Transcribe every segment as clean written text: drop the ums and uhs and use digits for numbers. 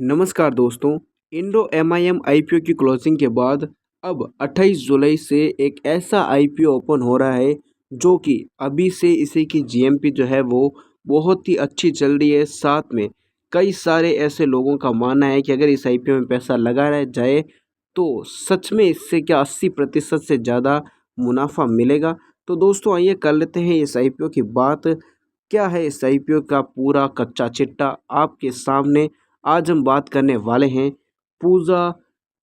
नमस्कार दोस्तों। Indo MIM IPO की क्लोजिंग के बाद अब 28 जुलाई से एक ऐसा आईपीओ ओपन हो रहा है जो कि अभी से इसी की जीएमपी जो है वो बहुत ही अच्छी चल रही है। साथ में कई सारे ऐसे लोगों का मानना है कि अगर इस आईपीओ में पैसा लगाया जाए तो सच में इससे क्या 80% से ज़्यादा मुनाफा मिलेगा। तो दोस्तों आइए कर लेते हैं इस आईपीओ की बात। क्या है इस आईपीओ का पूरा कच्चा चिट्ठा आपके सामने। आज हम बात करने वाले हैं पूजा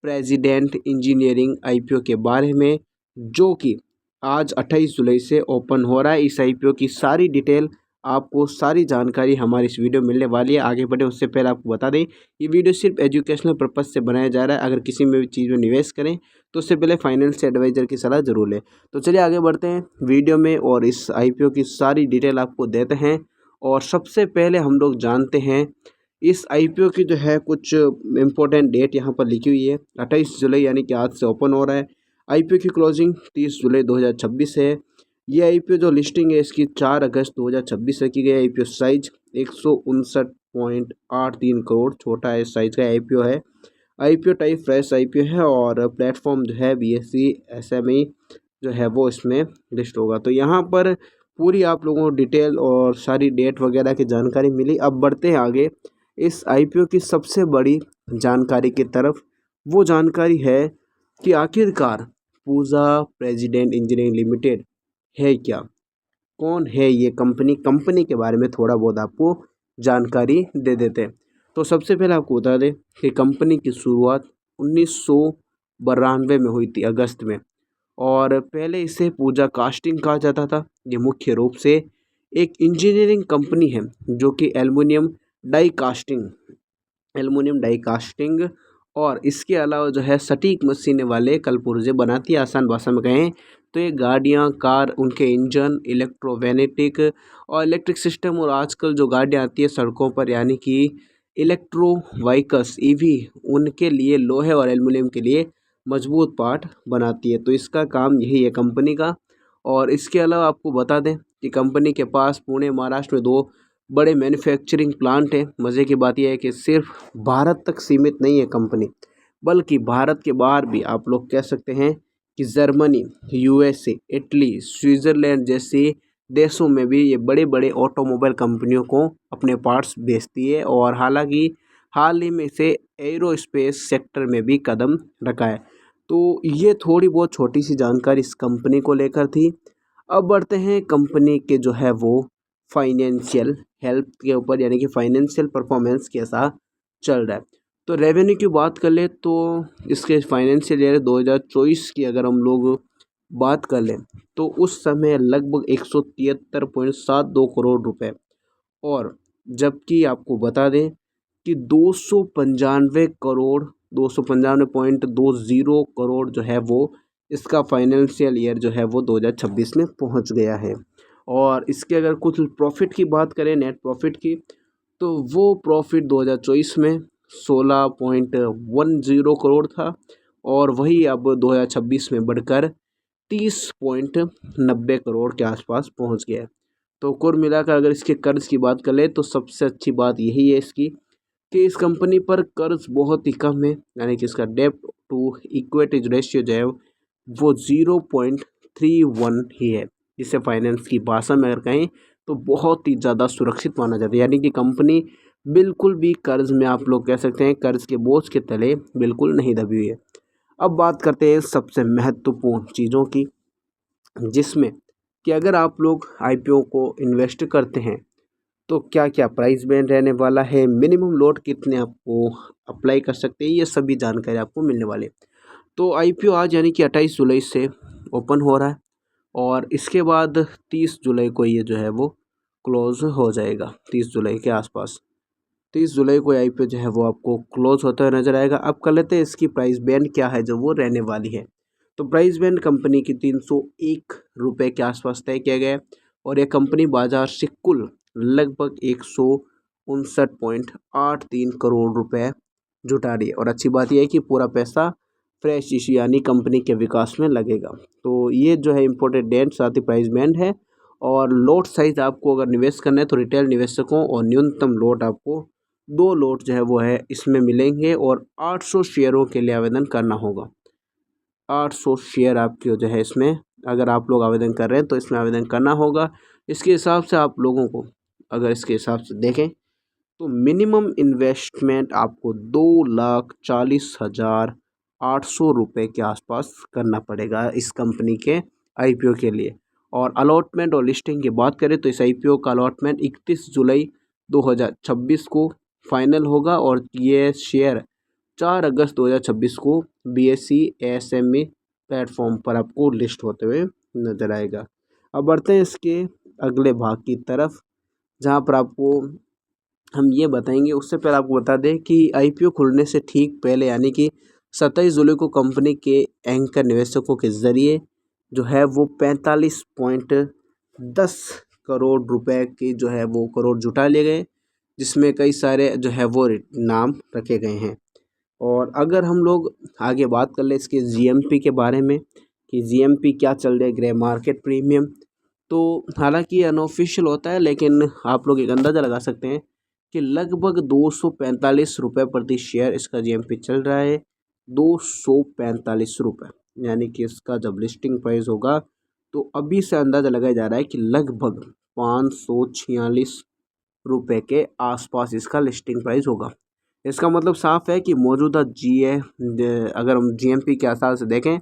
प्रेसिडेंट इंजीनियरिंग आईपीओ के बारे में, जो कि आज 28 जुलाई से ओपन हो रहा है। इस आईपीओ की सारी डिटेल आपको सारी जानकारी हमारी इस वीडियो में मिलने वाली है। आगे बढ़े उससे पहले आपको बता दें ये वीडियो सिर्फ एजुकेशनल पर्पज़ से बनाया जा रहा है। अगर किसी में भी चीज़ में निवेश करें तो उससे पहले फाइनेंस एडवाइज़र की सलाह जरूर लें। तो चलिए आगे बढ़ते हैं वीडियो में और इस आईपीओ की सारी डिटेल आपको देते हैं। और सबसे पहले हम लोग जानते हैं इस आईपीओ की जो है कुछ इम्पोर्टेंट डेट यहाँ पर लिखी हुई है। 28 जुलाई यानी कि आज से ओपन हो रहा है। आईपीओ की क्लोजिंग 30 जुलाई 2026 है। ये आईपीओ जो लिस्टिंग है इसकी 4 अगस्त 2026 रखी गई है। आईपीओ साइज 159.83 करोड़, छोटा है साइज का आईपीओ है। आईपीओ टाइप फ्रेश आईपीओ है और प्लेटफॉर्म जो है बीएसई एसएमई जो है वो इसमें लिस्ट होगा। तो यहाँ पर पूरी आप लोगों को डिटेल और सारी डेट वगैरह की जानकारी मिली। अब बढ़ते हैं आगे इस आईपीओ की सबसे बड़ी जानकारी की तरफ। वो जानकारी है कि आखिरकार पूजा प्रेसिडेंट इंजीनियरिंग लिमिटेड है क्या, कौन है ये कंपनी के बारे में थोड़ा बहुत आपको जानकारी दे देते हैं। तो सबसे पहले आपको बता दें कि कंपनी की शुरुआत 1992 में हुई थी अगस्त में। और पहले इसे पूजा कास्टिंग कहा जाता था। ये मुख्य रूप से एक इंजीनियरिंग कंपनी है जो कि एल्युमिनियम डाई कास्टिंग और इसके अलावा जो है सटीक मशीनें वाले कलपुर्जे बनाती है। आसान भाषा में कहें तो ये गाड़ियाँ, कार, उनके इंजन, इलेक्ट्रोमैग्नेटिक और इलेक्ट्रिक सिस्टम, और आजकल जो गाड़ियाँ आती है सड़कों पर यानी कि इलेक्ट्रो व्हीकल्स ईवी, उनके लिए लोहे और एल्युमिनियम के लिए मजबूत पार्ट बनाती है। तो इसका काम यही है कंपनी का। और इसके अलावा आपको बता दें कि कंपनी के पास पुणे महाराष्ट्र में 2 बड़े मैन्युफैक्चरिंग प्लांट हैं। मज़े की बात यह है कि सिर्फ भारत तक सीमित नहीं है कंपनी, बल्कि भारत के बाहर भी आप लोग कह सकते हैं कि जर्मनी, यूएसए, इटली, स्विट्ज़रलैंड जैसे देशों में भी ये बड़े बड़े ऑटोमोबाइल कंपनियों को अपने पार्ट्स बेचती है। और हालांकि हाल ही में इसे एरोस्पेस सेक्टर में भी कदम रखा है। तो ये थोड़ी बहुत छोटी सी जानकारी इस कंपनी को लेकर थी। अब बढ़ते हैं कंपनी के जो है वो फाइनेंशियल हेल्थ के ऊपर, यानी कि फाइनेंशियल परफॉर्मेंस कैसा चल रहा है। तो रेवेन्यू की बात कर ले तो इसके फाइनेंशियल ईयर 2024 की अगर हम लोग बात कर लें तो उस समय लगभग 173.72 करोड़ रुपए। और जबकि आपको बता दें कि 295.20 करोड़ जो है वो इसका फाइनेंशियल ईयर जो है वो 2026 में पहुंच गया है। और इसके अगर कुछ प्रॉफिट की बात करें, नेट प्रॉफिट की, तो वो प्रॉफिट 2024 में 16.10 करोड़ था और वही अब 2026 में बढ़कर 30.90 करोड़ के आसपास पहुंच गया है। तो कुल मिलाकर अगर इसके कर्ज की बात करें तो सबसे अच्छी बात यही है इसकी कि इस कंपनी पर कर्ज बहुत ही कम है, यानी कि इसका डेब्ट टू इक्विटी रेशियो जो है वो 0.31 ही है, जिसे फाइनेंस की भाषा में अगर कहें तो बहुत ही ज़्यादा सुरक्षित माना जाता है। यानी कि कंपनी बिल्कुल भी कर्ज में आप लोग कह सकते हैं कर्ज के बोझ के तले बिल्कुल नहीं दबी हुई है। अब बात करते हैं सबसे महत्वपूर्ण चीज़ों की, जिसमें कि अगर आप लोग आईपीओ को इन्वेस्ट करते हैं तो क्या क्या प्राइस बैंड रहने वाला है, मिनिमम लॉट कितने आपको अप्लाई कर सकते हैं, ये सभी जानकारी आपको मिलने वाली है। तो आईपीओ आज यानी कि 28 जुलाई से ओपन हो रहा है और इसके बाद 30 जुलाई को ये जो है वो क्लोज हो जाएगा। 30 जुलाई के आसपास 30 जुलाई को आईपीओ जो है वो आपको क्लोज होता हुआ नजर आएगा। अब कर लेते हैं इसकी प्राइस बैंड क्या है जो वो रहने वाली है। तो प्राइस बैंड कंपनी की 301 रुपये के आसपास तय किया गया है और यह कंपनी बाजार से कुल लगभग 159.83 करोड़ रुपए जुटा रही है। और अच्छी बात यह है कि पूरा पैसा फ्रेश इशू यानी कंपनी के विकास में लगेगा। तो ये जो है इम्पोर्टेंट डेट साथ ही प्राइस बैंड है। और लॉट साइज आपको अगर निवेश करना है तो रिटेल निवेशकों और न्यूनतम लॉट आपको 2 लॉट जो है वो है इसमें मिलेंगे और 800 शेयरों के लिए आवेदन करना होगा। 800 शेयर आपके जो है इसमें अगर आप लोग आवेदन कर रहे हैं तो इसमें आवेदन करना होगा। इसके हिसाब से आप लोगों को अगर इसके हिसाब से देखें तो मिनिमम इन्वेस्टमेंट आपको 2,40,800 रुपये के आसपास करना पड़ेगा इस कंपनी के आईपीओ के लिए। और अलॉटमेंट और लिस्टिंग की बात करें तो इस आईपीओ का अलॉटमेंट 31 जुलाई 2026 को फाइनल होगा और ये शेयर 4 अगस्त 2026 को बीएसई एएसएमई प्लेटफॉर्म पर आपको लिस्ट होते हुए नजर आएगा। अब बढ़ते हैं इसके अगले भाग की तरफ, जहां पर आपको हम ये बताएंगे। उससे पहले आपको बता दें कि आईपीओ खुलने से ठीक पहले यानी कि 27 जुलाई को कंपनी के एंकर निवेशकों के ज़रिए जो है वो 45.10 करोड़ रुपए की जो है वो करोड़ जुटा लिए गए, जिसमें कई सारे जो है वो नाम रखे गए हैं। और अगर हम लोग आगे बात कर ले इसके जीएमपी के बारे में कि जीएमपी क्या चल रहा है, ग्रे मार्केट प्रीमियम, तो हालांकि अनऑफिशियल होता है लेकिन आप लोग एक अंदाज़ा लगा सकते हैं कि लगभग 245 रुपये प्रति शेयर इसका जीएमपी चल रहा है। 245 रुपये, यानी कि इसका जब लिस्टिंग प्राइस होगा तो अभी से अंदाज़ा लगाया जा रहा है कि लगभग 546 रुपये के आसपास इसका लिस्टिंग प्राइस होगा। इसका मतलब साफ है कि मौजूदा अगर हम जीएमपी के हिसाब से देखें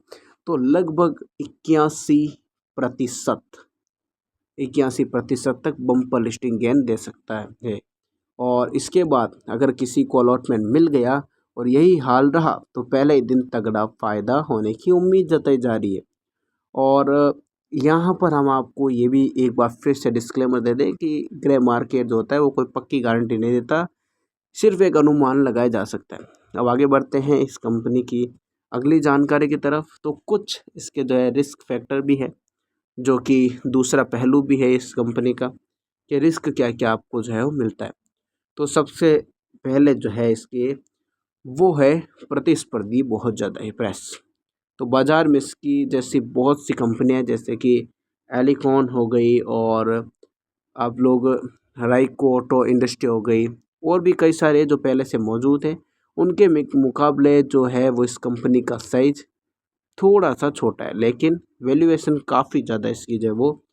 तो लगभग 81% तक बम्पर लिस्टिंग गेन दे सकता है। और इसके बाद अगर किसी को अलॉटमेंट मिल गया और यही हाल रहा तो पहले ही दिन तगड़ा फ़ायदा होने की उम्मीद जताई जा रही है। और यहाँ पर हम आपको ये भी एक बार फिर से डिस्क्लेमर दे दें कि ग्रे मार्केट जो होता है वो कोई पक्की गारंटी नहीं देता, सिर्फ एक अनुमान लगाया जा सकता है। अब आगे बढ़ते हैं इस कंपनी की अगली जानकारी की तरफ। तो कुछ इसके जो है रिस्क फैक्टर भी है, जो कि दूसरा पहलू भी है इस कंपनी का कि रिस्क क्या क्या आपको जो है वो मिलता है। तो सबसे पहले जो है इसके वो है प्रतिस्पर्धी बहुत ज़्यादा है प्रेस। तो बाज़ार में इसकी जैसी बहुत सी कंपनियां जैसे कि एलिकॉन हो गई और आप लोग राइको ऑटो इंडस्ट्री हो गई और भी कई सारे जो पहले से मौजूद हैं, उनके मुकाबले जो है वो इस कंपनी का साइज थोड़ा सा छोटा है, लेकिन वैल्यूएशन काफ़ी ज़्यादा इसकी जो है वो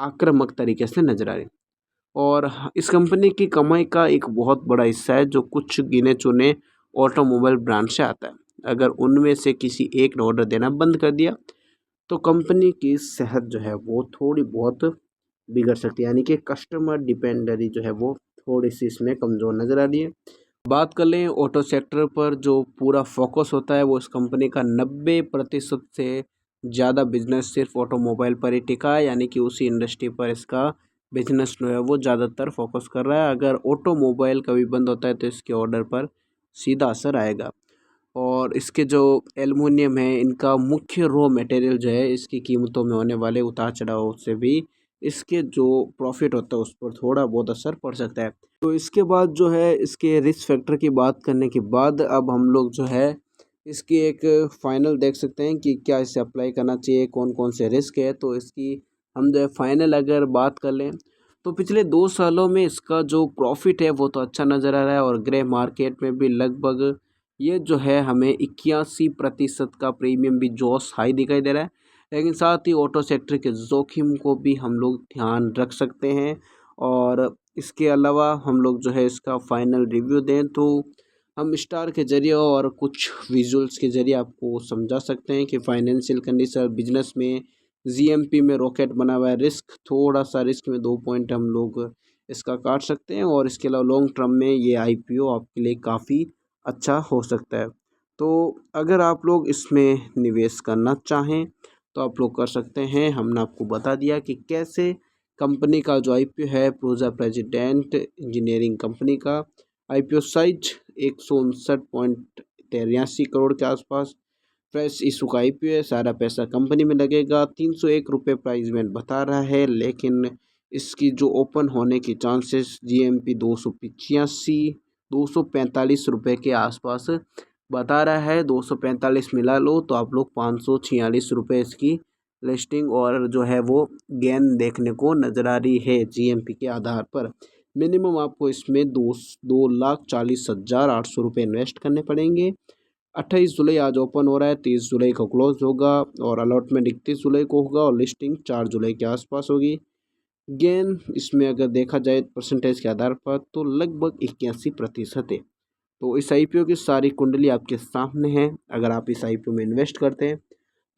आक्रामक तरीके से नजर आ रही है। और इस कंपनी की कमाई का एक बहुत बड़ा हिस्सा है जो कुछ गिने चुने ऑटोमोबाइल ब्रांड से आता है। अगर उनमें से किसी एक ने ऑर्डर देना बंद कर दिया तो कंपनी की सेहत जो है वो थोड़ी बहुत बिगड़ सकती है, यानी कि कस्टमर डिपेंडरी जो है वो थोड़ी सी इसमें कमज़ोर नज़र आ रही है। बात कर लें ऑटो सेक्टर पर, जो पूरा फोकस होता है वो इस कंपनी का 90% से ज़्यादा बिजनेस सिर्फ ऑटोमोबाइल पर ही टिका है, यानी कि उसी इंडस्ट्री पर इसका बिजनेस जो है वो ज़्यादातर फोकस कर रहा है। अगर ऑटोमोबाइल कभी बंद होता है तो इसके ऑर्डर पर सीधा असर आएगा। और इसके जो एल्युमिनियम है, इनका मुख्य रॉ मटेरियल जो है, इसकी कीमतों में होने वाले उतार चढ़ाव से भी इसके जो प्रॉफिट होता है उस पर थोड़ा बहुत असर पड़ सकता है। तो इसके बाद जो है इसके रिस्क फैक्टर की बात करने के बाद अब हम लोग जो है इसकी एक फाइनल देख सकते हैं कि क्या इसे अप्लाई करना चाहिए, कौन कौन से रिस्क है। तो इसकी हम जो है फाइनल अगर बात कर लें तो पिछले 2 सालों में इसका जो प्रॉफिट है वो तो अच्छा नज़र आ रहा है और ग्रे मार्केट में भी लगभग ये जो है हमें 81% का प्रीमियम भी जोश हाई दिखाई दे रहा है। लेकिन साथ ही ऑटो सेक्टर के जोखिम को भी हम लोग ध्यान रख सकते हैं। और इसके अलावा हम लोग जो है इसका फाइनल रिव्यू दें तो हम स्टार के ज़रिए और कुछ विजुअल्स के ज़रिए आपको समझा सकते हैं कि फाइनेंशियल कंडीशन बिजनेस में जीएमपी में रॉकेट बना हुआ है। रिस्क थोड़ा सा, रिस्क में 2 पॉइंट हम लोग इसका काट सकते हैं और इसके अलावा लॉन्ग टर्म में ये आईपीओ आपके लिए काफ़ी अच्छा हो सकता है। तो अगर आप लोग इसमें निवेश करना चाहें तो आप लोग कर सकते हैं। हमने आपको बता दिया कि कैसे कंपनी का जो आईपीओ है, प्रोजा प्रेसिडेंट इंजीनियरिंग कंपनी का आईपीओ साइज 159.83 करोड़ के आसपास फ्रेश इशू का आईपीओ है। सारा पैसा कंपनी में लगेगा। 301 रुपये प्राइस में बता रहा है, लेकिन इसकी जो ओपन होने की चांसेस जीएमपी 245 रुपये के आसपास बता रहा है। 245 मिला लो तो आप लोग 546 रुपये इसकी लिस्टिंग और जो है वो गेन देखने को नज़र आ रही है जीएमपी के आधार पर। मिनिमम आपको इसमें 2,40,800 रुपये इन्वेस्ट करने पड़ेंगे। 28 जुलाई आज ओपन हो रहा है, 30 जुलाई को क्लोज होगा और अलॉटमेंट 31 जुलाई को होगा और लिस्टिंग 4 जुलाई के आसपास होगी। गेन इसमें अगर देखा जाए परसेंटेज के आधार पर तो लगभग 81% है। तो इस आईपीओ की सारी कुंडली आपके सामने है। अगर आप इस आईपीओ में इन्वेस्ट करते हैं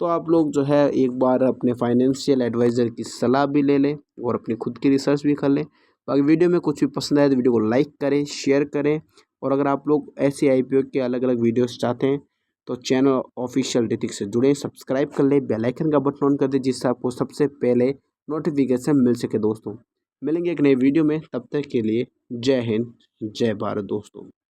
तो आप लोग जो है एक बार अपने फाइनेंशियल एडवाइज़र की सलाह भी ले लें और अपनी खुद की रिसर्च भी कर लें। बाकी वीडियो में कुछ भी पसंद आए तो वीडियो को लाइक करें, शेयर करें और अगर आप लोग ऐसे आईपीओ के अलग अलग वीडियोस चाहते हैं तो चैनल ऑफिशियल ऋतिक से जुड़ें, सब्सक्राइब कर लें, बेल आइकन का बटन ऑन कर दें जिससे आपको सबसे पहले नोटिफिकेशन मिल सके। दोस्तों मिलेंगे एक नई वीडियो में, तब तक के लिए जय हिंद जय भारत दोस्तों।